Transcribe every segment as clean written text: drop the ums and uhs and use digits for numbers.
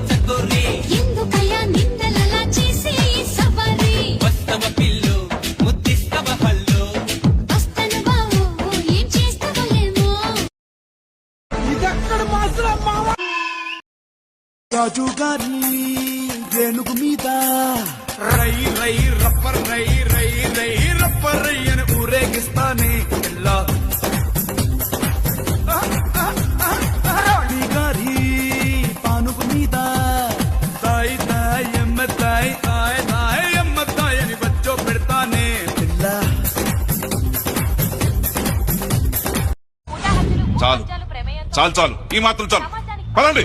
చకోరి ఎందుకయ్యా నిందలలా చేసి సవారి వస్తవ పిల్లు ముద్దిస్తవ హల్లు వస్తను బావు ఏం చేస్తావో ఏమో ఇదెక్కడ మాత్రం మావా రాజు గారి రేణుగు మీద రై రై రప్పర్ రై రై రై రప్పర్ రై అని ఊరేగిస్తానే ఎల్లా రాణి గారి పానుగు మీద తాయి తాయి ఎమ్మ తాయి తాయి తాయి ఎమ్మ తాయి అని బచ్చో పెడతానే పిల్ల చాలు చాలు చాలు ఈ మాత్రం చాలు పదండి.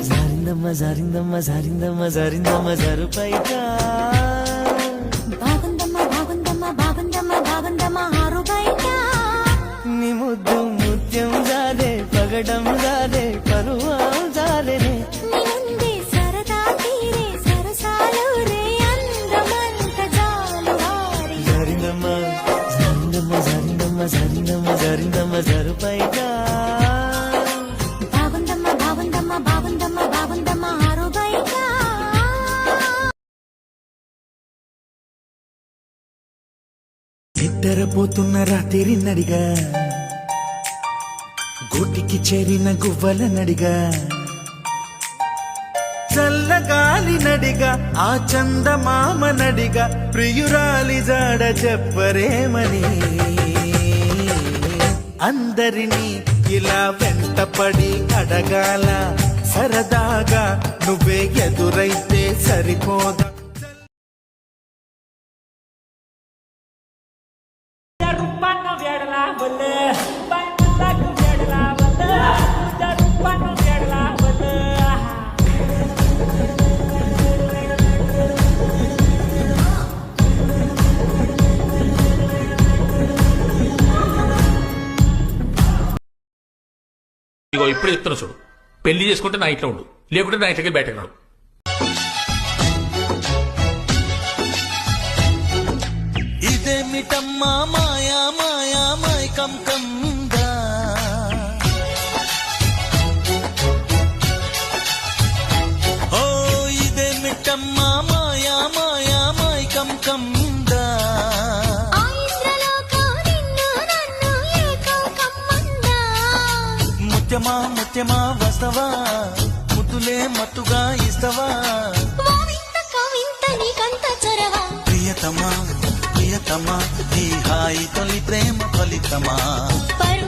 జారిందమ్మ జారిందమ్మ జారిందమ్మ జారిందమ్మ జరుపైగా బాగుందమ్మా బాగుందమ్మా బాగుందమ్మా బాగుందమ్మా ఆరు బయట నీ ముద్దు ముత్యం జాలే పగడం జాలే పరువం జాలేనే నీ ముందే సరదా తీరే సరసాలు రే అందమంత జాలు వారి జారిందమ్మ జారిందమ్మ జారిందమ్మ జారిందమ్మ జారిందమ్మ జరుపైగా బాగుందమ్మా బాగుందమ్మా బాగుందమ్మా బాగుందమ్మా ఆరు బయట నిద్రపోతున్న రాత్రి నడిగా గూటికి చేరిన గువ్వల నడిగా చల్లగాలి నడిగా ఆ చందమామ నడిగా ప్రియురాలి జాడ చెప్పరేమని అందరినీ ఇలా వెంటపడి అడగాల సరదాగా నువ్వే ఎదురైతే సరిపోదా ఇగో ఇప్పుడు చెప్తున్నా చూడు, పెళ్లి చేసుకుంటే నా ఇంట్లో ఉండు, లేకుంటే నా ఇంట్లోకి బయటకు రాడు. ఇదేమిటమ్మా మాయా మాయా మైకం కందా ఓ ఇదేమిటమ్మా మాయా మాయా మైకం కందా ఆ ఇంద్రలోకం నిన్ను నన్ను ఏకం కమ్మందా ముత్యమా ముత్యమా వస్తవా ముద్దులే మత్తుగా ఇస్తవా ఓ వింత కవింత నీకంత చొరవా ప్రియతమా ప్రియతమా ఈ హాయి తొలి ప్రేమ ఫలితమా పరు